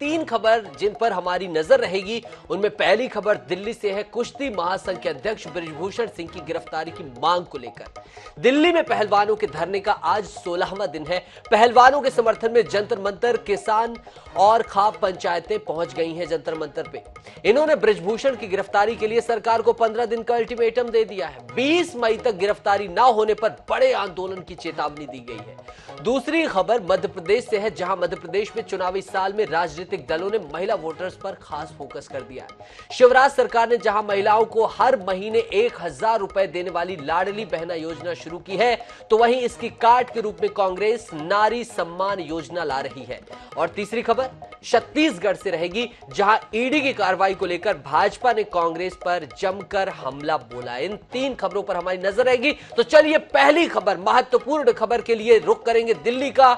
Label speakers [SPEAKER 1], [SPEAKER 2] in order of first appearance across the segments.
[SPEAKER 1] तीन खबर जिन पर हमारी नजर रहेगी। उनमें पहली खबर दिल्ली से है। कुश्ती महासंघ के अध्यक्ष बृजभूषण सिंह की गिरफ्तारी की मांग को लेकर दिल्ली में पहलवानों के धरने का आज 16वां दिन है। पहलवानों के समर्थन में जंतर मंतर, किसान और खाप पंचायतें पहुंच गई हैं जंतर मंतर पे। इन्होंने बृजभूषण की गिरफ्तारी के लिए सरकार को 15 दिन का अल्टीमेटम दे दिया है। 20 मई तक गिरफ्तारी ना होने पर बड़े आंदोलन की चेतावनी दी गई है। दूसरी खबर मध्य प्रदेश से है, जहां मध्य प्रदेश में चुनावी साल में राजनीतिक दलों ने महिला वोटर्स पर खास फोकस कर दिया है। शिवराज सरकार ने जहां महिलाओं को हर महीने 1000 रुपए देने वाली लाडली बहना योजना शुरू की है, तो वहीं इसकी काट के रूप में कांग्रेस नारी सम्मान योजना ला रही है। और तीसरी खबर छत्तीसगढ़ से रहेगी, जहां ईडी की कार्रवाई को लेकर भाजपा ने कांग्रेस पर जमकर हमला बोला। इन तीन खबरों पर हमारी नजर रहेगी। तो चलिए पहली खबर, महत्वपूर्ण खबर के लिए रुख करेंगे दिल्ली का।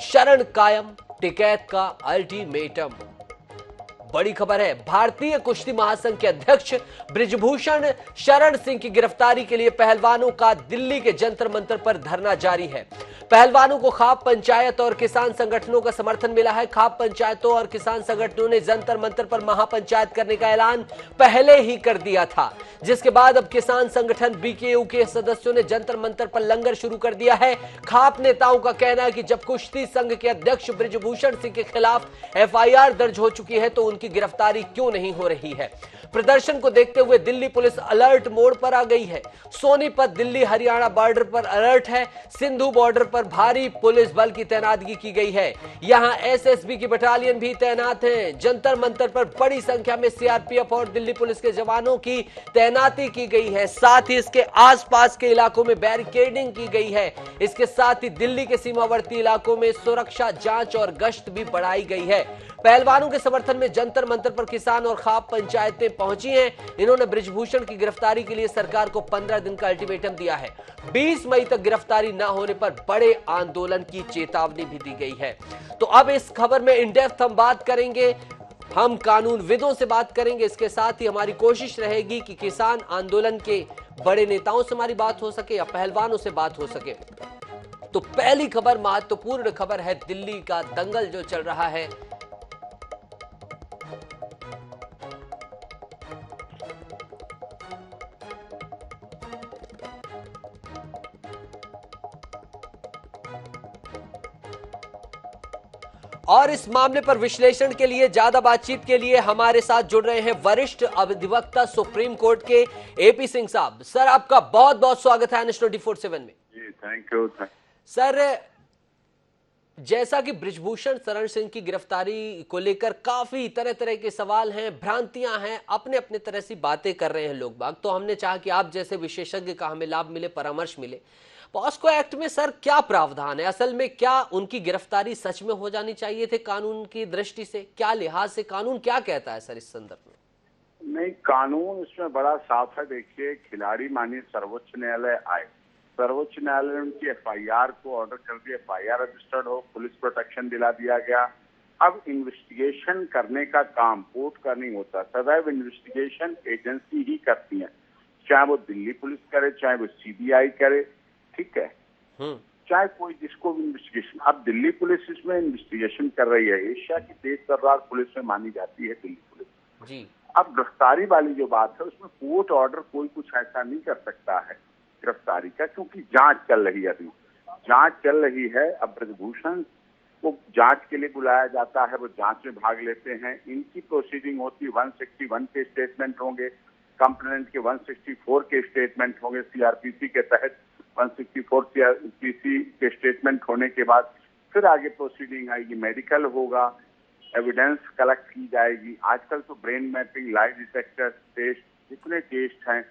[SPEAKER 1] शरण कायम, टिकैत का अल्टीमेटम। बड़ी खबर है, भारतीय कुश्ती महासंघ के अध्यक्ष बृजभूषण शरण सिंह की गिरफ्तारी के लिए पहलवानों का दिल्ली के जंतर मंतर पर धरना जारी है। पहलवानों को खाप पंचायत और किसान संगठनों का समर्थन मिला है। खाप पंचायतों और किसान संगठनों ने जंतर मंतर पर महापंचायत करने का ऐलान पहले ही कर दिया था, जिसके बाद अब किसान संगठन बीकेयू के सदस्यों ने जंतर मंतर पर लंगर शुरू कर दिया है। खाप नेताओं का कहना है कि जब कुश्ती संघ के अध्यक्ष बृजभूषण सिंह के खिलाफ एफआईआर दर्ज हो चुकी है तो उनकी गिरफ्तारी क्यों नहीं हो रही है। प्रदर्शन को देखते हुए दिल्ली पुलिस अलर्ट मोड पर आ गई है। सोनीपत दिल्ली हरियाणा बॉर्डर पर अलर्ट है। सिंधु बॉर्डर पर भारी पुलिस बल की तैनातगी की गई है। यहां एसएसबी की बटालियन भी तैनात है। जंतर मंतर पर बड़ी संख्या में सीआरपीएफ और दिल्ली पुलिस के जवानों की तैनाती की गई है। साथ ही इसके आसपास के इलाकों में बैरिकेडिंग की गई है। इसके साथ ही दिल्ली के सीमावर्ती इलाकों में सुरक्षा जांच और गश्त भी बढ़ाई गई है। पहलवानों के समर्थन में जंतर मंतर पर किसान और खाप पंचायतें पहुंची हैं। इन्होंने बृजभूषण की गिरफ्तारी के लिए सरकार को 15 दिन का अल्टीमेटम दिया है। 20 मई तक गिरफ्तारी ना होने पर बड़े आंदोलन की चेतावनी भी दी गई है। तो अब इस खबर में इन डेप्थ हम बात करेंगे, हम कानूनविदों से बात करेंगे। इसके साथ ही हमारी कोशिश रहेगी कि किसान आंदोलन के बड़े नेताओं से हमारी बात हो सके या पहलवानों से बात हो सके। तो पहली खबर, महत्वपूर्ण खबर है, दिल्ली का दंगल जो चल रहा है। और इस मामले पर विश्लेषण के लिए, ज्यादा बातचीत के लिए हमारे साथ जुड़ रहे हैं वरिष्ठ अधिवक्ता सुप्रीम कोर्ट के एपी सिंह साहब। सर, आपका बहुत बहुत स्वागत है एनएस 24/7 में।
[SPEAKER 2] जी, थैंक यू।
[SPEAKER 1] सर, जैसा कि बृजभूषण शरण सिंह की गिरफ्तारी को लेकर काफी तरह तरह के सवाल हैं, भ्रांतियां हैं, अपने अपने तरह से बातें कर रहे हैं लोग बाग, तो हमने चाहा कि आप जैसे विशेषज्ञ का हमें लाभ मिले, परामर्श मिले। पॉस्को एक्ट में सर क्या प्रावधान है, असल में क्या उनकी गिरफ्तारी सच में हो जानी चाहिए थे कानून की दृष्टि से, क्या लिहाज से कानून क्या कहता है सर इस संदर्भ में?
[SPEAKER 2] नहीं, कानून इसमें बड़ा साफ है। देखिए, खिलाड़ी मानिए सर्वोच्च न्यायालय आए, सर्वोच्च न्यायालय ने उनकी एफआईआर को ऑर्डर कर दिया, एफआईआर रजिस्टर्ड हो, पुलिस प्रोटेक्शन दिला दिया गया। अब इन्वेस्टिगेशन करने का काम कोर्ट का नहीं होता, सदैव इन्वेस्टिगेशन एजेंसी ही करती है, चाहे वो दिल्ली पुलिस करे, चाहे वो सीबीआई करे, ठीक है, चाहे कोई जिसको भी इन्वेस्टिगेशन। अब दिल्ली पुलिस इसमें इन्वेस्टिगेशन कर रही है। एशिया की तेज तर्रार पुलिस में मानी जाती है दिल्ली पुलिस जी। अब गिरफ्तारी वाली जो बात है उसमें कोर्ट ऑर्डर कोई कुछ ऐसा नहीं कर सकता है गिरफ्तारी का, क्योंकि जांच चल रही है, अभी जांच चल रही है। अब बृजभूषण को जांच के लिए बुलाया जाता है, वो जांच में भाग लेते हैं, इनकी प्रोसीडिंग होती है, 161 के स्टेटमेंट होंगे, कंप्लेनेंट के 164 के स्टेटमेंट होंगे, सीआरपीसी के तहत 164 सीआरपीसी के स्टेटमेंट होने के बाद फिर आगे प्रोसीडिंग आएगी, मेडिकल होगा, एविडेंस कलेक्ट की जाएगी। आजकल तो brain mapping, lie detector test, जितने टेस्ट हैं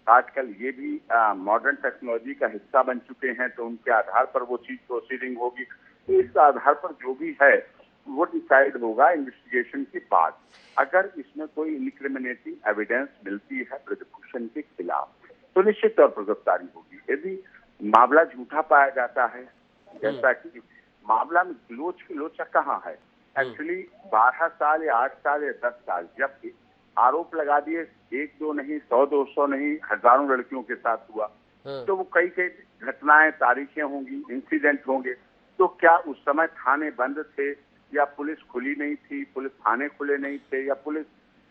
[SPEAKER 2] आजकल ये भी मॉडर्न टेक्नोलॉजी का हिस्सा बन चुके हैं, तो उनके आधार पर वो चीज प्रोसीडिंग होगी। तो इस आधार पर जो भी है वो डिसाइड होगा इन्वेस्टिगेशन के बाद। अगर इसमें कोई इनक्रिमिनेटिंग एविडेंस मिलती है बृजभूषण के खिलाफ तो निश्चित तौर पर गिरफ्तारी होगी। यदि मामला झूठा पाया जाता है, जैसा कि मामला में लोचा कहाँ है, एक्चुअली 12 साल या 8 साल या 10 साल, जब आरोप लगा दिए 1-2 नहीं, 100-200 नहीं, हजारों लड़कियों के साथ हुआ, तो वो कई घटनाएं, तारीखें होंगी, इंसिडेंट होंगे, तो क्या उस समय थाने बंद थे, या पुलिस खुली नहीं थी, पुलिस थाने खुले नहीं थे, या पुलिस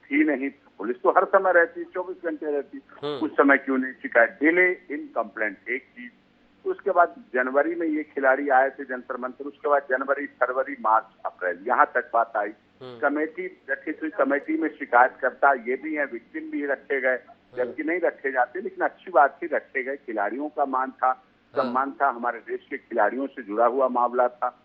[SPEAKER 2] थी नहीं। पुलिस तो हर समय रहती, 24 घंटे रहती, उस समय क्यों नहीं शिकायत? डिले इन कंप्लेंट एक चीज। उसके बाद जनवरी में ये खिलाड़ी आए थे जंतर मंतर, उसके बाद जनवरी, फरवरी, मार्च, अप्रैल, यहाँ तक बात आई। कमेटी गठित हुई, कमेटी में शिकायतकर्ता ये भी है, विक्टिम भी रखे गए, जबकि नहीं रखे जाते, लेकिन अच्छी बात थी रखे गए। खिलाड़ियों का मान था, सम्मान था, हमारे देश के खिलाड़ियों से जुड़ा हुआ मामला था,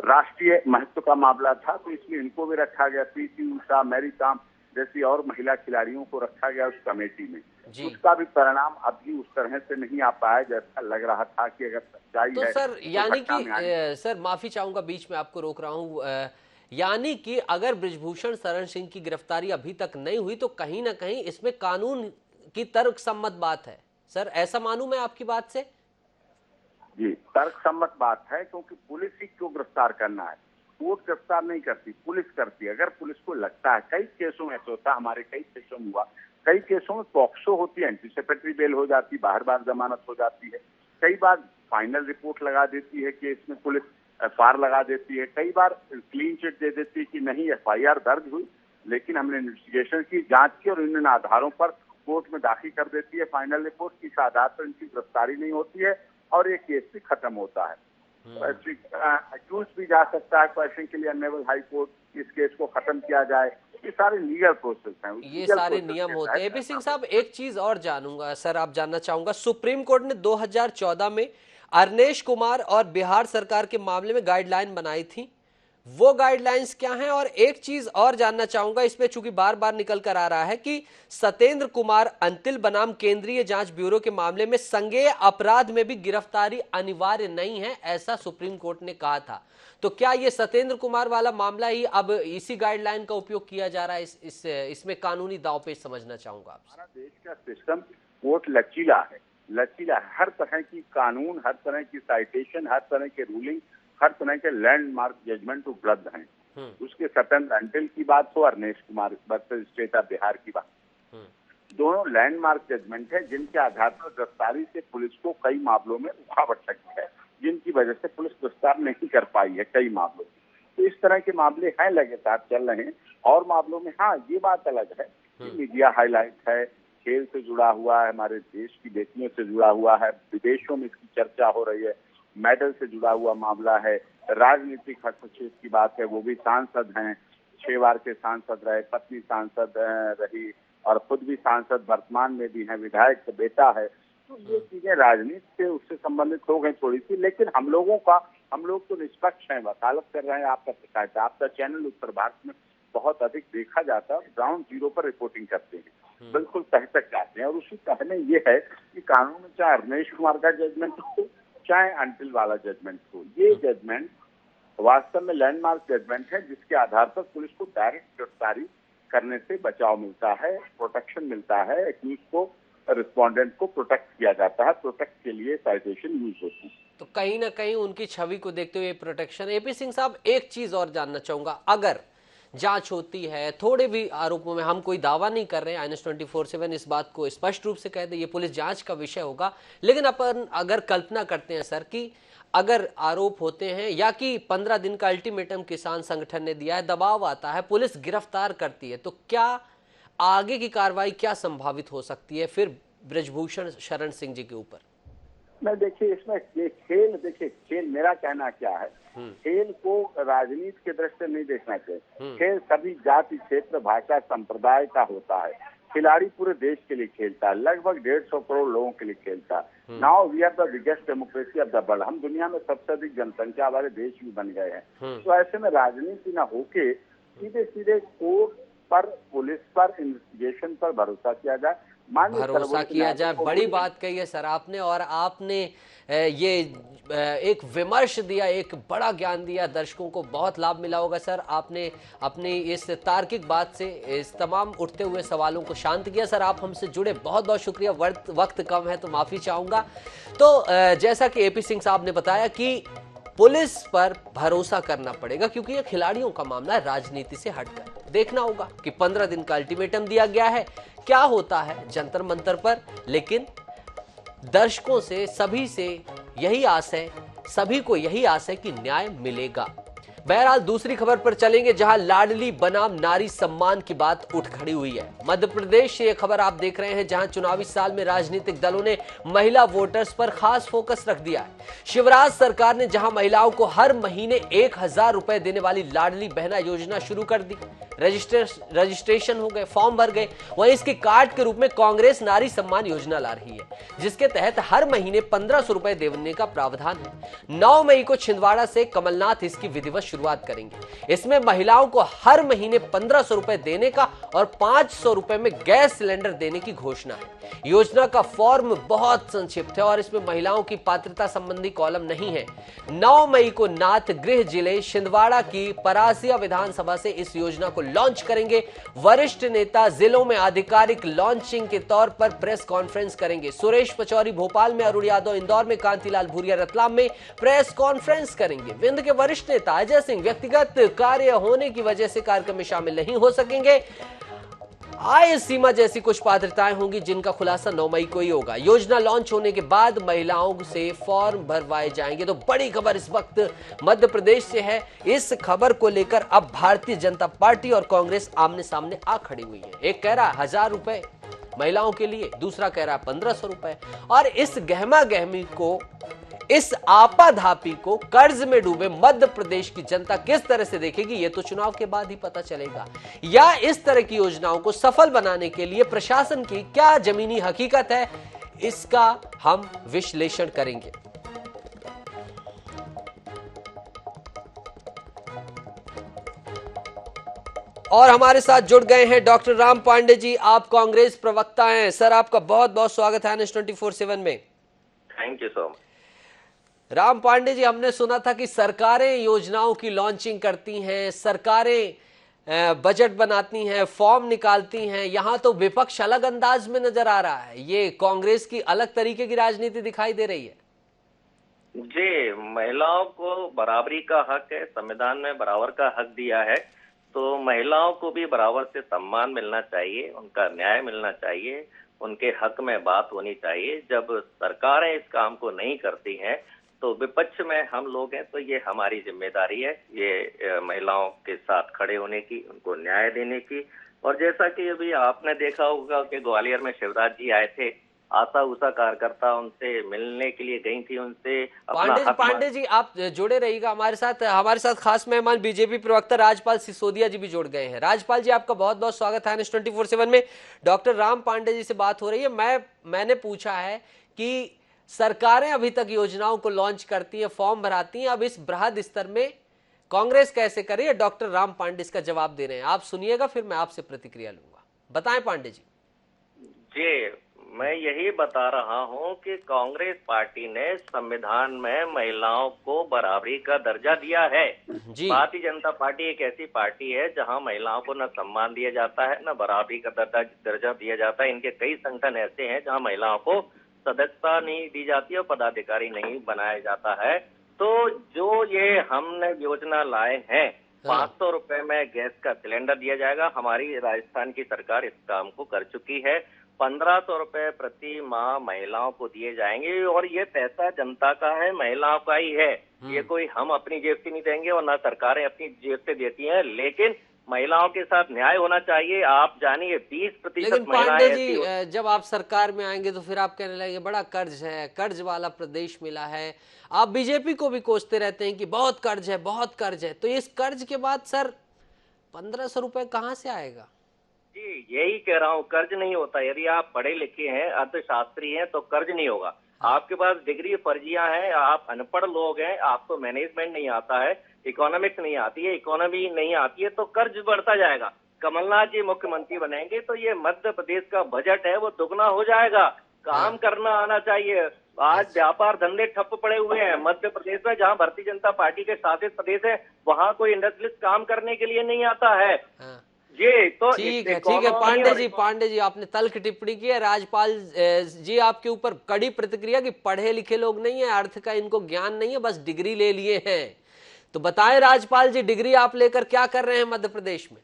[SPEAKER 2] राष्ट्रीय महत्व का मामला था, तो इसलिए इनको भी रखा गया। पीटी उषा, मैरी कॉम जैसी और महिला खिलाड़ियों को रखा गया उस कमेटी में। उसका भी परिणाम अभी उस तरह से नहीं आ पाया जैसा लग रहा था कि अगर सच्चाई
[SPEAKER 1] तो
[SPEAKER 2] है
[SPEAKER 1] सर यानी कि सर माफी चाहूंगा बीच में आपको रोक रहा हूं, यानी कि अगर बृजभूषण शरण सिंह की गिरफ्तारी अभी तक नहीं हुई तो कहीं ना कहीं इसमें कानून की तर्क सम्मत बात है सर, ऐसा मानूं मैं आपकी बात से?
[SPEAKER 2] जी, तर्क सम्मत बात है, क्योंकि पुलिस ही क्यों गिरफ्तार करना है? कोर्ट गिरफ्तार नहीं करती, पुलिस करती है। अगर पुलिस को लगता है, कई केसों में ऐसा होता है, हमारे कई केसों में हुआ, कई केसों में पॉक्सो होती है, एंटीसिपेटरी बेल हो जाती, बार बार जमानत हो जाती है, कई बार फाइनल रिपोर्ट लगा देती है केस में, पुलिस एफआईआर लगा देती है, कई बार क्लीन चिट दे देती है कि नहीं एफआईआर दर्ज हुई लेकिन हमने इन्वेस्टिगेशन की, जांच की और इन आधारों पर कोर्ट में दाखिल कर देती है फाइनल रिपोर्ट की, आधार पर इनकी गिरफ्तारी नहीं होती है और ये केस भी खत्म होता है। अक्यूज भी जा सकता है क्वेश्चन के लिए अनेबल हाई कोर्ट, इस केस को खत्म किया जाए। ये सारे लीगल प्रोसेस हैं,
[SPEAKER 1] ये सारे नियम होते हैं। एपी सिंह साहब एक चीज और जानूंगा सर, आप जानना चाहूंगा, सुप्रीम कोर्ट ने 2014 में अरनेश कुमार और बिहार सरकार के मामले में गाइडलाइन बनाई थी, वो गाइडलाइंस क्या हैं? और एक चीज और जानना चाहूंगा, इसमें चूंकि बार बार निकल कर आ रहा है कि सत्येंद्र कुमार अंतिल बनाम केंद्रीय जांच ब्यूरो के मामले में संज्ञेय अपराध में भी गिरफ्तारी अनिवार्य नहीं है, ऐसा सुप्रीम कोर्ट ने कहा था। तो क्या ये सत्येंद्र कुमार वाला मामला ही अब इसी गाइडलाइन का उपयोग किया जा रहा है? इसमें कानूनी दांवपेच समझना चाहूंगा आपसे।
[SPEAKER 2] हमारा देश का सिस्टम कोर्ट लचीला है, लचीला है। हर तरह की कानून, हर तरह की साइटेशन, हर तरह के रूलिंग, हर तरह के लैंडमार्क जजमेंट उपलब्ध हैं। उसके सत्येंद्र अंटिल की बात हो, Arnesh Kumar versus state of Bihar की बात, दोनों लैंडमार्क जजमेंट है जिनके आधार पर गिरफ्तारी से पुलिस को कई मामलों में रुकावट लगी है, जिनकी वजह से पुलिस गिरफ्तार नहीं कर पाई है कई मामलों में। तो इस तरह के मामले हैं, लगातार चल रहे हैं। और मामलों में हाँ, ये बात अलग है कि मीडिया हाईलाइट है, खेल से जुड़ा हुआ है, हमारे देश की बेटियों से जुड़ा हुआ है, विदेशों में इसकी चर्चा हो रही है, मेडल से जुड़ा हुआ मामला है, राजनीतिक हस्तक्षेप की बात है। वो भी सांसद हैं, 6 बार के सांसद रहे, पत्नी सांसद रही और खुद भी सांसद वर्तमान में भी हैं, विधायक का बेटा है। तो ये चीजें राजनीति से उससे संबंधित हो गई थोड़ी सी, लेकिन हम लोग तो निष्पक्ष हैं, वकालत कर रहे हैं। आपका शिकायत, आपका चैनल उत्तर भारत में बहुत अधिक देखा जाता है, ग्राउंड जीरो पर रिपोर्टिंग करते हैं, बिल्कुल तह तक जाते हैं। और उसी तह में ये है कि कानून में चाहे अरनेश कुमार का जजमेंट हो, चाहे अंटिल वाला जजमेंट हो, ये जजमेंट वास्तव में लैंडमार्क जजमेंट है जिसके आधार पर पुलिस को डायरेक्ट गिरफ्तारी करने से बचाव मिलता है, प्रोटेक्शन मिलता है, एक्यूज को, रिस्पोंडेंट को प्रोटेक्ट किया जाता है, प्रोटेक्ट के लिए साइटेशन यूज होती है।
[SPEAKER 1] तो कहीं ना कहीं उनकी छवि को देखते हुए प्रोटेक्शन। एपी सिंह साहब एक चीज और जानना चाहूंगा, अगर जांच होती है, थोड़े भी आरोपों में, हम कोई दावा नहीं कर रहे हैं, INS 24/7 इस बात को स्पष्ट रूप से कहते हैं ये पुलिस जांच का विषय होगा, लेकिन अपन अगर कल्पना करते हैं सर कि अगर आरोप होते हैं या कि 15 दिन का अल्टीमेटम किसान संगठन ने दिया है, दबाव आता है, पुलिस गिरफ्तार करती है, तो क्या आगे की कार्रवाई क्या संभावित हो सकती है फिर बृजभूषण शरण सिंह जी के ऊपर?
[SPEAKER 2] मैं देखिए इसमें ये खेल मेरा कहना क्या है, खेल को राजनीति के दृष्टि से नहीं देखना चाहिए। खेल सभी जाति, क्षेत्र, भाषा, संप्रदाय का होता है। खिलाड़ी पूरे देश के लिए खेलता है, लगभग 150 करोड़ लोगों के लिए खेलता है। Now we are the biggest democracy of the world, हम दुनिया में सबसे अधिक जनसंख्या वाले देश भी बन गए हैं। तो ऐसे में राजनीति न होके सीधे सीधे कोर्ट पर, पुलिस पर, इन्वेस्टिगेशन पर भरोसा किया जाए,
[SPEAKER 1] भरोसा किया जाए। बड़ी बात कही है सर आपने, और आपने ये एक विमर्श दिया, एक बड़ा ज्ञान दिया, दर्शकों को बहुत लाभ मिला होगा सर। आपने अपनी इस तार्किक बात से इस तमाम उठते हुए सवालों को शांत किया। सर आप हमसे जुड़े, बहुत बहुत शुक्रिया। वक्त कम है तो माफी चाहूंगा। तो जैसा कि एपी सिंह साहब ने बताया कि पुलिस पर भरोसा करना पड़ेगा क्योंकि यह खिलाड़ियों का मामला है, राजनीति से हटकर देखना होगा कि 15 दिन का अल्टीमेटम दिया गया है, क्या होता है जंतर मंतर पर। लेकिन दर्शकों से, सभी से यही आस है, सभी को यही आस है कि न्याय मिलेगा। बहरहाल दूसरी खबर पर चलेंगे, जहां लाडली बनाम नारी सम्मान की बात उठ खड़ी हुई है। मध्य प्रदेश से यह खबर आप देख रहे हैं, जहां चुनावी साल में राजनीतिक दलों ने महिला वोटर्स पर खास फोकस रख दिया है। शिवराज सरकार ने जहां महिलाओं को हर महीने 1,000 रुपए देने वाली लाडली बहना योजना शुरू कर दी, रजिस्ट्रेशन हो गए, फॉर्म भर गए, वहीं इसके कार्ड के रूप में कांग्रेस नारी सम्मान योजना ला रही है, जिसके तहत हर महीने 1,500 रुपए देने का प्रावधान है। 9 मई को छिंदवाड़ा से कमलनाथ इसकी विधिवत शुरुआत करेंगे। इसमें महिलाओं को हर महीने 1,500 रुपए देने का और 500 रुपए में गैस सिलेंडर देने की घोषणा है। योजना का फॉर्म बहुत संक्षिप्त है और इसमें महिलाओं की पात्रता संबंधी कॉलम नहीं है। 9 मई को नाथ गृह जिले छिंदवाड़ा की परासिया विधानसभा से इस योजना को लॉन्च करेंगे। वरिष्ठ नेता जिलों में आधिकारिक लॉन्चिंग के तौर पर प्रेस कॉन्फ्रेंस करेंगे। सुरेश पचौरी भोपाल में, अरुण यादव इंदौर में, कांतिलाल भूरिया रतलाम में प्रेस कॉन्फ्रेंस करेंगे। विंध्य के वरिष्ठ नेता अजय सिंह व्यक्तिगत कार्य होने की वजह से कार्यक्रम में शामिल नहीं हो सकेंगे। आय सीमा जैसी कुछ पात्रताएं होंगी, जिनका खुलासा 9 मई को ही होगा। योजना लॉन्च होने के बाद महिलाओं से फॉर्म भरवाए जाएंगे। तो बड़ी खबर इस वक्त मध्य प्रदेश से है। इस खबर को लेकर अब भारतीय जनता पार्टी और कांग्रेस आमने सामने आ खड़ी हुई है। एक कह रहा है 1,000 रुपए महिलाओं के लिए, दूसरा कह रहा है 1,500 रुपए। और इस गहमा गहमी को, इस आपाधापी को, कर्ज में डूबे मध्य प्रदेश की जनता किस तरह से देखेगी, यह तो चुनाव के बाद ही पता चलेगा। या इस तरह की योजनाओं को सफल बनाने के लिए प्रशासन की क्या जमीनी हकीकत है, इसका हम विश्लेषण करेंगे। और हमारे साथ जुड़ गए हैं डॉक्टर राम पांडे जी। आप कांग्रेस प्रवक्ता हैं। सर, आपका बहुत बहुत स्वागत है न्यूज़ 24/7 में।
[SPEAKER 3] Thank you so much.
[SPEAKER 1] Ram Pandey ji, हमने सुना था कि सरकारें योजनाओं की लॉन्चिंग करती हैं, सरकारें बजट बनाती हैं, फॉर्म निकालती हैं। यहां तो विपक्ष अलग अंदाज में नजर आ रहा है। ये कांग्रेस की अलग तरीके की राजनीति दिखाई दे रही है।
[SPEAKER 3] जी, महिलाओं को बराबरी का हक है, संविधान में बराबर का हक दिया है, तो महिलाओं को भी बराबर से सम्मान मिलना चाहिए, उनका न्याय मिलना चाहिए, उनके हक में बात होनी चाहिए। जब सरकारें इस काम को नहीं करती हैं तो विपक्ष में हम लोग हैं, तो ये हमारी जिम्मेदारी है, ये महिलाओं के साथ खड़े होने की, उनको न्याय देने की। और जैसा कि अभी आपने देखा होगा कि ग्वालियर में शिवराज जी आए थे, आशा उषा कार्यकर्ता उनसे मिलने के लिए गई थी, उनसे
[SPEAKER 1] पांडे जी आप जुड़े रहिएगा हमारे साथ। हमारे साथ खास मेहमान बीजेपी प्रवक्ता राजपाल सिसोदिया जी भी जुड़ गए हैं। राजपाल जी, आपका बहुत बहुत स्वागत है न्यूज़ 24/7 में। डॉक्टर राम पांडे जी से बात हो रही है। मैंने पूछा है कि सरकारें अभी तक योजनाओं को लॉन्च करती हैं, फॉर्म भराती हैं, अब इस बृहद स्तर में कांग्रेस कैसे करे, है डॉक्टर राम पांडे इसका जवाब दे रहे हैं। आप सुनिएगा, फिर मैं आपसे प्रतिक्रिया लूंगा। बताएं पांडे जी।
[SPEAKER 3] जी, मैं यही बता रहा हूं कि कांग्रेस पार्टी ने संविधान में महिलाओं को बराबरी का दर्जा दिया है। भारतीय जनता पार्टी एक ऐसी पार्टी है जहां महिलाओं को न सम्मान दिया जाता है, न बराबरी का दर्जा दिया जाता है। इनके कई संगठन ऐसे हैं जहां महिलाओं को सदस्यता नहीं दी जाती है और पदाधिकारी नहीं बनाया जाता है। तो जो ये हमने योजना लाए हैं, 500 रुपए में गैस का सिलेंडर दिया जाएगा। हमारी राजस्थान की सरकार इस काम को कर चुकी है। 1,500 रुपए प्रति माह महिलाओं को दिए जाएंगे और ये पैसा जनता का है, महिलाओं का ही है। ये कोई हम अपनी जेब से नहीं देंगे और ना सरकारें अपनी जेब से देती हैं, लेकिन महिलाओं के साथ न्याय होना चाहिए। आप जानिए 20%
[SPEAKER 1] पांडे जी, जब आप सरकार में आएंगे तो फिर आप कहने लगे बड़ा कर्ज है, कर्ज वाला प्रदेश मिला है। आप बीजेपी को भी कोसते रहते हैं कि बहुत कर्ज है, बहुत कर्ज है। तो इस कर्ज के बाद सर 1,500 रुपए कहाँ से आएगा?
[SPEAKER 3] जी, यही कह रहा हूँ, कर्ज नहीं होता। यदि आप पढ़े लिखे हैं, अर्थशास्त्री हैं, तो कर्ज नहीं होगा। आपके पास डिग्री फर्जियां हैं, आप अनपढ़ लोग हैं, आपको मैनेजमेंट नहीं आता है, इकोनॉमिक्स नहीं आती है, इकोनॉमी नहीं आती है, तो कर्ज बढ़ता जाएगा। कमलनाथ जी मुख्यमंत्री बनेंगे तो ये मध्य प्रदेश का बजट है वो दुगना हो जाएगा। काम करना आना चाहिए। आज व्यापार धंधे ठप पड़े हुए हैं मध्य प्रदेश में, जहां भारतीय जनता पार्टी के शासित प्रदेश है, वहां कोई इंडस्ट्रियलिस्ट काम करने के लिए नहीं आता है। ये तो
[SPEAKER 1] ठीक है पांडे जी आपने तल्ख टिप्पणी की है। राजपाल जी आपके ऊपर कड़ी प्रतिक्रिया कि पढ़े लिखे लोग नहीं है, अर्थ का इनको ज्ञान नहीं है, बस डिग्री ले लिए हैं। तो बताएं राजपाल जी, डिग्री आप लेकर क्या कर रहे हैं मध्य प्रदेश में?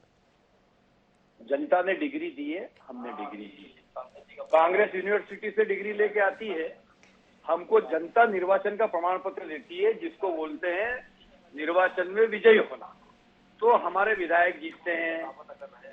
[SPEAKER 4] जनता ने डिग्री दी है, हमने डिग्री दी है। कांग्रेस यूनिवर्सिटी से डिग्री लेके आती है, हमको जनता निर्वाचन का प्रमाण पत्र देती है, जिसको बोलते हैं निर्वाचन में विजयी होना। तो हमारे विधायक जीतते हैं,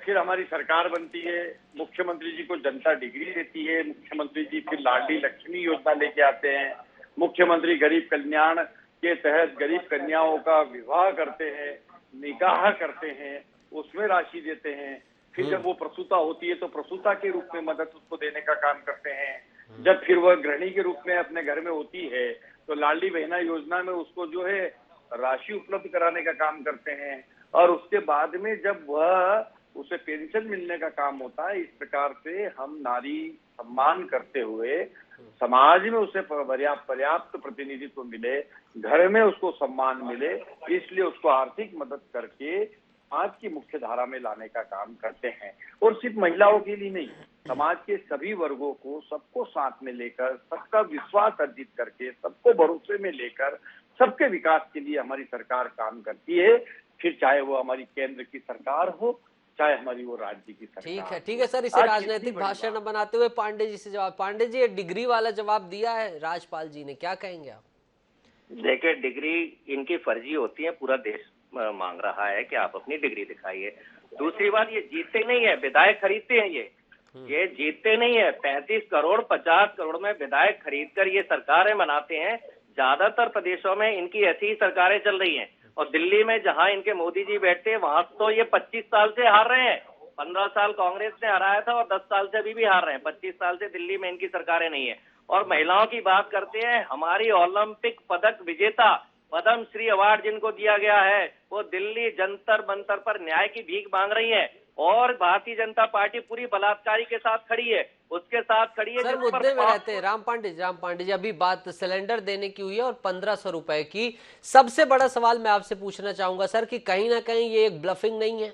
[SPEAKER 4] फिर हमारी सरकार बनती है, मुख्यमंत्री जी को जनता डिग्री देती है, मुख्यमंत्री जी फिर लाडली लक्ष्मी योजना लेके आते हैं, मुख्यमंत्री गरीब कल्याण के तहत गरीब कन्याओं का विवाह करते हैं, निकाह करते हैं, उसमें राशि देते हैं। फिर जब वो प्रसूता होती है तो प्रसूता के रूप में मदद उसको देने का काम करते हैं। जब फिर वह गृहिणी के रूप में अपने घर में होती है तो लाडली बहना योजना में उसको जो है राशि उपलब्ध कराने का काम करते हैं। और उसके बाद में जब वह उसे पेंशन मिलने का काम होता है। इस प्रकार से हम नारी सम्मान करते हुए समाज में उसे पर्याप्त प्रतिनिधित्व मिले, घर में उसको सम्मान मिले, इसलिए उसको आर्थिक मदद करके समाज की मुख्य धारा में लाने का काम करते हैं। और सिर्फ महिलाओं के लिए नहीं, समाज के सभी वर्गों को, सबको साथ में लेकर, सबका विश्वास अर्जित करके, सबको भरोसे में लेकर, सबके विकास के लिए हमारी सरकार काम करती है। फिर चाहे वो हमारी केंद्र की सरकार हो, चाहे हमारी वो राज्य की सरकार।
[SPEAKER 1] ठीक है सर, इसे राजनीतिक भाषण न बनाते हुए पांडे जी से जवाब। पांडे जी, डिग्री वाला जवाब दिया है राजपाल जी ने, क्या कहेंगे आप?
[SPEAKER 3] देखिए, डिग्री इनकी फर्जी होती है, पूरा देश मांग रहा है कि आप अपनी डिग्री दिखाइए। दूसरी बात, ये जीतते नहीं है, विधायक खरीदते हैं। ये जीतते नहीं है। 35 करोड़ 50 करोड़ में विधायक खरीद कर ये सरकारें बनाते हैं। ज्यादातर प्रदेशों में इनकी ऐसी ही सरकारें चल रही हैं। और दिल्ली में जहां इनके मोदी जी बैठते हैं, वहां तो ये 25 साल से हार रहे हैं। 15 साल कांग्रेस ने हराया था और 10 साल से अभी भी हार रहे हैं। 25 साल से दिल्ली में इनकी सरकारें नहीं है। और महिलाओं की बात करते हैं, हमारी ओलंपिक पदक विजेता, पद्म श्री अवार्ड जिनको दिया गया है, वो दिल्ली जंतर मंतर पर न्याय की भीख मांग रही है। और भारतीय जनता पार्टी पूरी बलात्कारी के साथ खड़ी है, उसके साथ खड़ी है।
[SPEAKER 1] सर, मुद्दे में रहते हैं। राम पांडे जी, अभी बात सिलेंडर देने की हुई है और 1500 रुपए की। सबसे बड़ा सवाल मैं आपसे पूछना चाहूंगा सर कि कहीं ना कहीं ये एक ब्लफिंग नहीं है?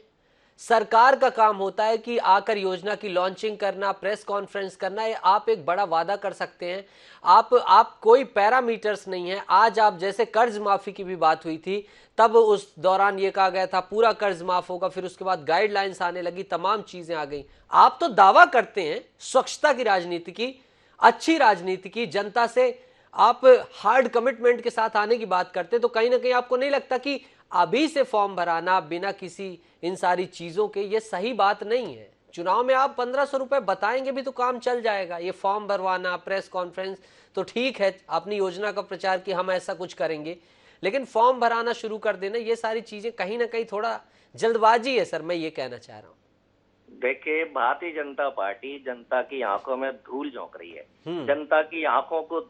[SPEAKER 1] सरकार का काम होता है कि आकर योजना की लॉन्चिंग करना, प्रेस कॉन्फ्रेंस करना। ये आप एक बड़ा वादा कर सकते हैं, आप कोई पैरामीटर्स नहीं है। आज आप जैसे कर्ज माफी की भी बात हुई थी, तब उस दौरान ये कहा गया था पूरा कर्ज माफ होगा, फिर उसके बाद गाइडलाइंस आने लगी, तमाम चीजें आ गई। आप तो दावा करते हैं स्वच्छता की राजनीति की, अच्छी राजनीति की, जनता से आप हार्ड कमिटमेंट के साथ आने की बात करते हैं। तो कहीं ना कहीं आपको नहीं लगता कि अभी से फॉर्म भराना बिना किसी इन सारी चीजों के, ये सही बात नहीं है? चुनाव में आप 1500 रुपए बताएंगे भी तो काम चल जाएगा। ये फॉर्म भरवाना, प्रेस कॉन्फ्रेंस तो ठीक है, अपनी योजना का प्रचार कि हम ऐसा कुछ करेंगे, लेकिन फॉर्म भराना शुरू कर देना, ये सारी चीजें कहीं ना कहीं थोड़ा जल्दबाजी है सर, मैं ये कहना चाह रहा हूँ।
[SPEAKER 3] देखिए, भारतीय जनता पार्टी जनता की आंखों में धूल झोंक रही है, जनता की आंखों को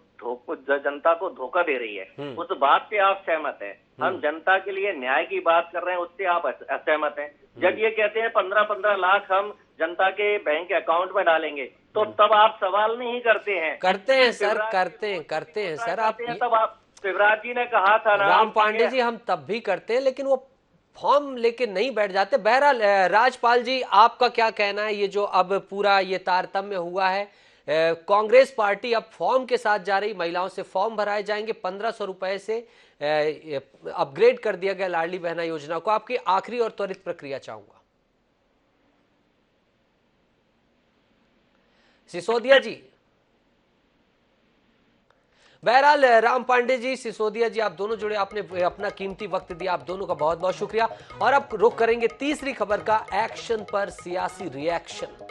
[SPEAKER 3] जनता को धोखा दे रही है। उस बात पे आप सहमत हैं? हम जनता के लिए न्याय की बात कर रहे हैं, उससे आप असहमत हैं? जब ये कहते हैं 15-15 लाख हम जनता के बैंक अकाउंट में डालेंगे, तो तब आप सवाल नहीं करते हैं?
[SPEAKER 1] करते हैं सर, करते हैं सर। आप
[SPEAKER 3] तब आप, शिवराज जी ने कहा था ना,
[SPEAKER 1] राम पांडे जी, हम तब भी करते हैं, लेकिन वो फॉर्म लेके नहीं बैठ जाते। बहरहाल राजपाल जी, आपका क्या कहना है? ये जो अब पूरा ये तारतम्य हुआ है, कांग्रेस पार्टी अब फॉर्म के साथ जा रही, महिलाओं से फॉर्म भराए जाएंगे, 1500 रुपए से अपग्रेड कर दिया गया लाडली बहना योजना को। आपकी आखिरी और त्वरित प्रक्रिया चाहूंगा। सिसोदिया जी। बहरहाल राम पांडे जी, सिसोदिया जी, आप दोनों जुड़े, आपने अपना कीमती वक्त दिया, आप दोनों का बहुत बहुत शुक्रिया। और अब रुख करेंगे तीसरी खबर का, एक्शन पर सियासी रिएक्शन।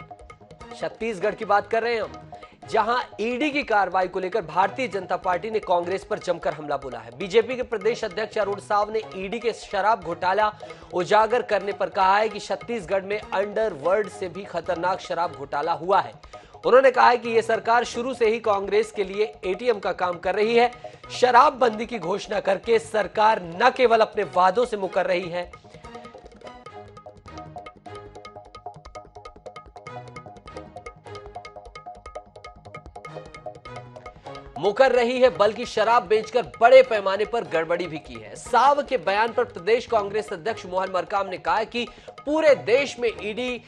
[SPEAKER 1] छत्तीसगढ़ की बात कर रहे हैं हम, जहां ईडी की कार्रवाई को लेकर भारतीय जनता पार्टी ने कांग्रेस पर जमकर हमला बोला है। बीजेपी के प्रदेश अध्यक्ष अरुण साव ने ईडी के शराब घोटाला उजागर करने पर कहा है कि छत्तीसगढ़ में अंडरवर्ल्ड से भी खतरनाक शराब घोटाला हुआ है। उन्होंने कहा है कि यह सरकार शुरू से ही कांग्रेस के लिए एटीएम का काम कर रही है। शराबबंदी की घोषणा करके सरकार न केवल अपने वादों से मुकर रही है, बल्कि शराब बेचकर बड़े पैमाने पर गड़बड़ी भी की है। साव के बयान पर प्रदेश कांग्रेस अध्यक्ष मोहन मरकाम ने कहा कि पूरे देश में ईडी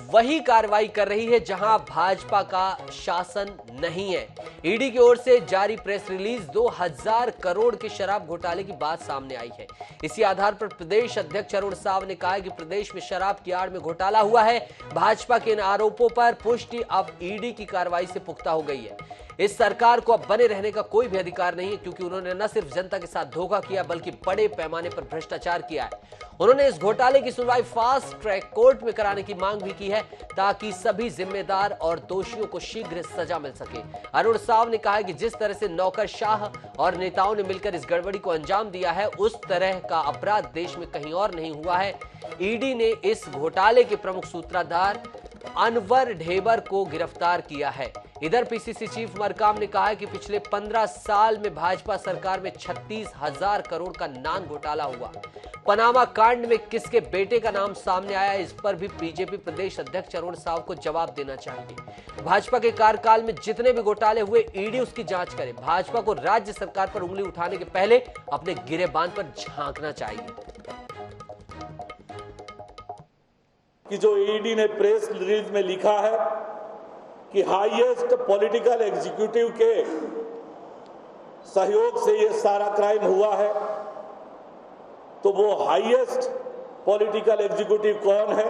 [SPEAKER 1] वही कार्रवाई कर रही है जहां भाजपा का शासन नहीं है। ईडी की ओर से जारी प्रेस रिलीज 2000 करोड़ के शराब घोटाले की बात सामने आई है। इसी आधार पर प्रदेश अध्यक्ष अरुण साव ने कहा कि प्रदेश में शराब की आड़ में घोटाला हुआ है। भाजपा के इन आरोपों पर पुष्टि अब ईडी की कार्रवाई से पुख्ता हो गई है। इस सरकार को अब बने रहने का कोई भी अधिकार नहीं है, क्योंकि उन्होंने न सिर्फ जनता के साथ धोखा किया बल्कि बड़े पैमाने पर भ्रष्टाचार किया है। उन्होंने इस घोटाले की सुनवाई फास्ट ट्रैक कोर्ट में कराने की मांग भी की है, ताकि सभी जिम्मेदार और दोषियों को शीघ्र सजा मिल सके। अरुण साव ने कहा है कि जिस तरह से नौकरशाह और नेताओं ने मिलकर इस गड़बड़ी को अंजाम दिया है, उस तरह का अपराध देश में कहीं और नहीं हुआ है। ईडी ने इस घोटाले के प्रमुख सूत्रधार अनवर ढेबर को गिरफ्तार किया है। इधर पीसीसी चीफ मरकाम ने कहा है कि पिछले 15 साल में भाजपा सरकार में 36,000 करोड़ का नान घोटाला हुआ। पनामा कांड में किसके बेटे का नाम सामने आया, इस पर भी बीजेपी प्रदेश अध्यक्ष अरुण साव को जवाब देना चाहिए। भाजपा के कार्यकाल में जितने भी घोटाले हुए, ईडी उसकी जांच करे। भाजपा को राज्य सरकार पर उंगली उठाने के पहले अपने गिरेबान पर झांकना चाहिए।
[SPEAKER 5] कि जो ईडी ने प्रेस रिलीज में लिखा है कि हाईएस्ट पॉलिटिकल एग्जीक्यूटिव के सहयोग से ये सारा क्राइम हुआ है, तो वो हाईएस्ट पॉलिटिकल एग्जीक्यूटिव कौन है,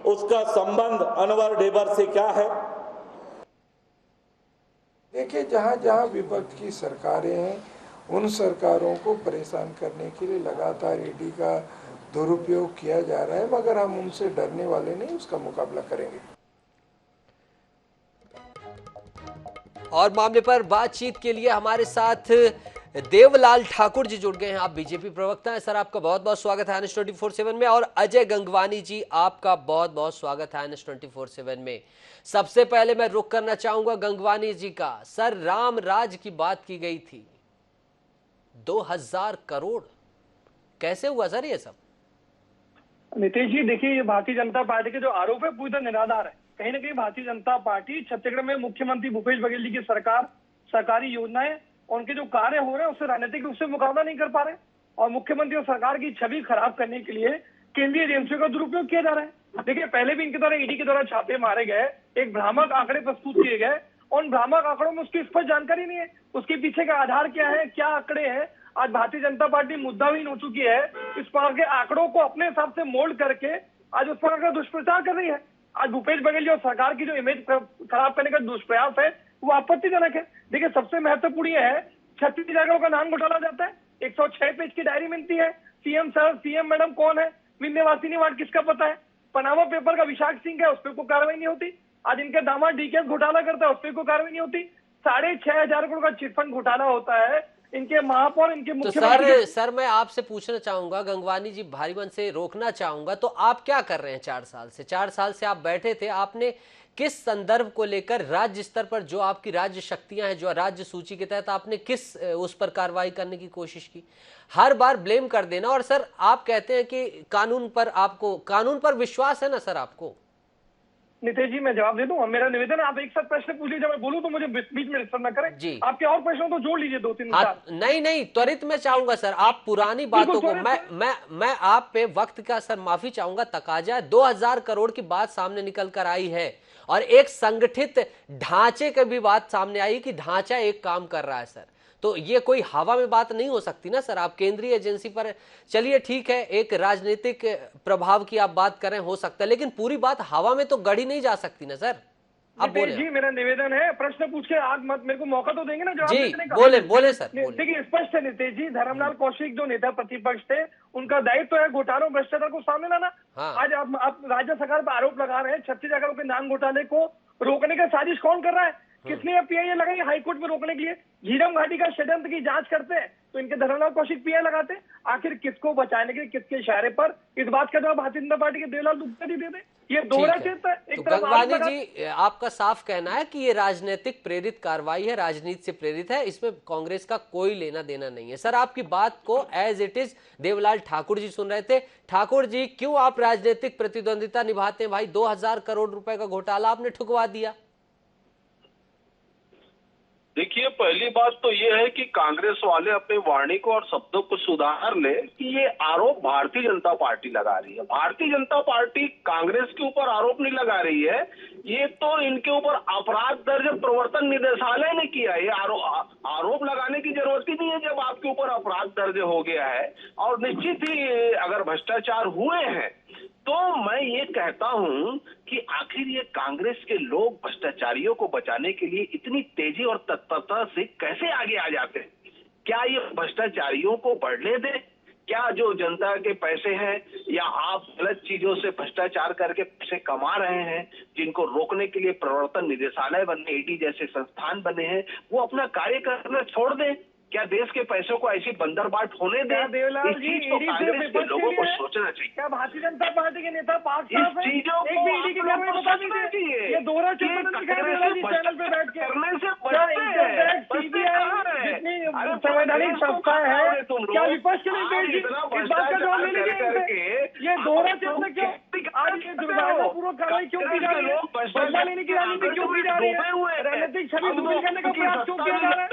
[SPEAKER 5] उसका संबंध अनवर ढेबर से क्या है?
[SPEAKER 6] देखिए, जहां जहां विपक्ष की सरकारें हैं, उन सरकारों को परेशान करने के लिए लगातार ईडी का दुरुपयोग किया जा रहा है, मगर हम उनसे डरने वाले नहीं, उसका मुकाबला करेंगे।
[SPEAKER 1] और मामले पर बातचीत के लिए हमारे साथ देवलाल ठाकुर जी जुड़ गए हैं। आप बीजेपी प्रवक्ता हैं। सर, आपका बहुत बहुत स्वागत है NS24/7 में। और अजय गंगवानी जी, आपका बहुत बहुत स्वागत है NS24/7 में। सबसे पहले मैं रुख करना चाहूंगा गंगवानी जी का। सर, राम राज की बात की गई थी, 2000 करोड़ कैसे हुआ सर ये सब?
[SPEAKER 7] नीतीश जी, देखिए, ये भारतीय जनता पार्टी के जो आरोप है पूरी तरह निराधार है। कहीं ना कहीं भारतीय जनता पार्टी छत्तीसगढ़ में मुख्यमंत्री भूपेश बघेल जी की सरकार, सरकारी योजनाएं, उनके जो कार्य हो रहे हैं उससे राजनीतिक रूप से मुकाबला नहीं कर पा रहे, और मुख्यमंत्री और सरकार की छवि खराब करने के लिए केंद्रीय एजेंसियों का दुरुपयोग किया जा रहा है। देखिए, पहले भी इनके द्वारा ईडी के द्वारा छापे मारे गए, एक भ्रामक आंकड़े प्रस्तुत किए गए, उन भ्रामक आंकड़ों में उसकी स्पष्ट जानकारी नहीं है, उसके पीछे का आधार क्या है, क्या आंकड़े हैं। आज भारतीय जनता पार्टी मुद्दाहीन हो चुकी है, इस प्रकार के आंकड़ों को अपने हिसाब से मोल्ड करके आज उस प्रकार का दुष्प्रचार कर रही है। आज भूपेश बघेल जी और सरकार की जो इमेज खराब करने का दुष्प्रयास है वो आपत्तिजनक है। देखिए, सबसे महत्वपूर्ण यह है, 36 करोड़ का नाम घोटाला जाता है, 106 पेज की डायरी मिलती है। सीएम सर, सीएम मैडम कौन है, विंध्यवासिनी वार्ड किसका पता है, पनामा पेपर का विशाख सिंह है, उस पर कोई कार्रवाई नहीं होती। आज इनके दामाद डीके घोटाला करता है, उस पर कोई कार्रवाई नहीं होती। 6,500 करोड़ का चिटफंड घोटाला होता है, इनके महापौर, इनके मुख्यमंत्री।
[SPEAKER 1] तो सर मैं आपसे पूछना चाहूंगा, गंगवानी जी, भारी मन से रोकना चाहूंगा, तो आप क्या कर रहे हैं 4 साल से? 4 साल से आप बैठे थे, आपने किस संदर्भ को लेकर राज्य स्तर पर जो आपकी राज्य शक्तियां हैं, जो राज्य सूची के तहत आपने किस उस पर कार्रवाई करने की कोशिश की? हर बार ब्लेम कर देना। और सर, आप कहते हैं कि कानून पर विश्वास है ना सर आपको?
[SPEAKER 7] नीतीश जी, मैं जवाब दे दूं। मेरा निवेदन है, आप एक साथ प्रश्न पूछ लीजिए, जब मैं बोलूं तो मुझे बीच में डिस्टर्ब ना करें जी। आपके और प्रश्नों तो जोड़ लीजिए 2-3।
[SPEAKER 1] नहीं, त्वरित में चाहूंगा सर, आप पुरानी बातों को, मैं आप पे वक्त का सर माफी चाहूंगा तकाजा है। 2000 करोड़ की बात सामने निकल कर आई है, और एक संगठित ढांचे की भी बात सामने आई कि ढांचा एक काम कर रहा है सर। तो ये कोई हवा में बात नहीं हो सकती ना सर। आप केंद्रीय एजेंसी पर, चलिए ठीक है, एक राजनीतिक प्रभाव की आप बात करें, हो सकता है, लेकिन पूरी बात हवा में तो गढ़ी नहीं जा सकती ना सर। अब बोले
[SPEAKER 7] जी, मेरा निवेदन है, प्रश्न पूछ के आग मत, मेरे को मौका तो देंगे ना जवाब देने का।
[SPEAKER 1] बोले सर।
[SPEAKER 7] देखिए, स्पष्ट है नीतीश जी, धर्मलाल कौशिक जो नेता प्रतिपक्ष थे, उनका दायित्व है घोटालों भ्रष्टाचार को सामने लाना। आज आप राज्य सरकार पर आरोप लगा रहे हैं, 36 करोड़ के नान घोटाले को रोकने का साजिश कौन कर रहा है? किसने पीआईए लगाई हाईकोर्ट में रोकने के लिए? झीरम घाटी का षड्यंत्र की जांच करते हैं तो इनके धर्मलाल कौशिक पीआई लगाते। आखिर किसको बचाने के लिए, किसके इशारे पर? इस बात का जवाब भारतीय जनता पार्टी के देवलाल दुबे जी दे दे। ये दोहरा चरित्र है।
[SPEAKER 1] तो गंगवानी जी, आपका साफ कहना है कि ये राजनीतिक प्रेरित कार्रवाई है, राजनीति से प्रेरित है, इसमें कांग्रेस का कोई लेना देना नहीं है। सर, आपकी बात को as it is Devlal Thakur ji सुन रहे थे। ठाकुर जी, क्यों आप राजनीतिक प्रतिद्वंदिता निभाते हैं भाई? 2000 करोड़ रुपए का घोटाला आपने ठुकवा दिया।
[SPEAKER 8] देखिए, पहली बात तो ये है कि कांग्रेस वाले अपने वाणी को और शब्दों को सुधार ले कि ये आरोप भारतीय जनता पार्टी लगा रही है। भारतीय जनता पार्टी कांग्रेस के ऊपर आरोप नहीं लगा रही है, ये तो इनके ऊपर अपराध दर्ज प्रवर्तन निदेशालय ने किया। ये आरोप लगाने की जरूरत ही नहीं है जब आपके ऊपर अपराध दर्ज हो गया है। और निश्चित ही अगर भ्रष्टाचार हुए हैं तो मैं ये कहता हूं कि आखिर ये कांग्रेस के लोग भ्रष्टाचारियों को बचाने के लिए इतनी तेजी और तत्परता से कैसे आगे आ जाते हैं? क्या ये भ्रष्टाचारियों को बढ़ने दे? क्या जो जनता के पैसे हैं या आप गलत चीजों से भ्रष्टाचार करके पैसे कमा रहे हैं, जिनको रोकने के लिए प्रवर्तन निदेशालय बने, ईडी जैसे संस्थान बने हैं, वो अपना कार्य करना छोड़ दें? क्या देश के पैसों को ऐसी बंदरबाट होने दें? इस चीज को कांग्रेस के लोगों को सोचना चाहिए।
[SPEAKER 7] क्या भारतीय जनता पार्टी के नेता पाक
[SPEAKER 8] इस चीजों को सोचना चाहिए।
[SPEAKER 7] ये दोहरा चैनल पे बैठ के करने से संवैधानिक संस्था है, क्या विपक्ष के नहीं इस बात का जवाब लेने के ये दोहरा चैनल क्यों आज ये दुर्भाग्यपूर्वक कार्रवाई क्यों की जा रही है? बदला लेने की राजनीति क्यों की जा रही है? राजनीतिक छवि दुर्बल करने का प्रयास क्यों किया जा रहा है?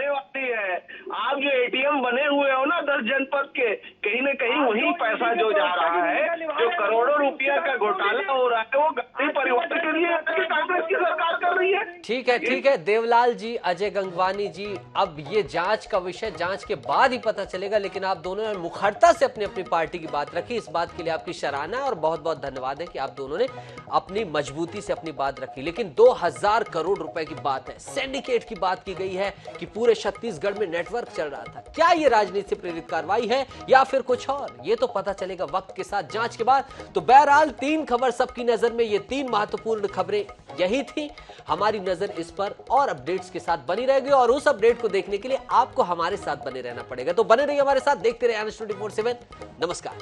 [SPEAKER 8] आप जो एटीएम बने हुए हो ना 10 जनपद के, कहीं न कहीं वही पैसा जो जा रहा है, जो करोड़ों रुपया का घोटाला हो रहा है, वो गरीब परिवार के लिए कांग्रेस की सरकार कर रही है।
[SPEAKER 1] ठीक है देवलाल जी, अजय गंगवानी जी, अब ये जांच का विषय जांच के बाद ही पता चलेगा, लेकिन आप दोनों ने मुखरता से अपनी अपनी पार्टी की बात रखी। इस बात के लिए आपकी सराहना है और बहुत बहुत धन्यवाद है कि आप दोनों ने अपनी मजबूती से अपनी बात रखी। लेकिन 2000 करोड़ रुपए की बात है, सिंडिकेट की बात की गई है कि पूरे छत्तीसगढ़ में नेटवर्क चल रहा था। क्या ये राजनीति से प्रेरित कार्रवाई है या फिर कुछ और? ये तो पता चलेगा वक्त के साथ, जांच के बाद। तो बहरहाल 3 खबर सबकी नजर में, ये 3 महत्वपूर्ण खबरें यही थी। हमारी नजर इस पर और अपडेट्स के साथ बनी रहेगी और उस अपडेट को देखने के लिए आपको हमारे साथ बने रहना पड़ेगा। तो बने रहिए हमारे साथ, देखते रहिए Anas 24/7। नमस्कार।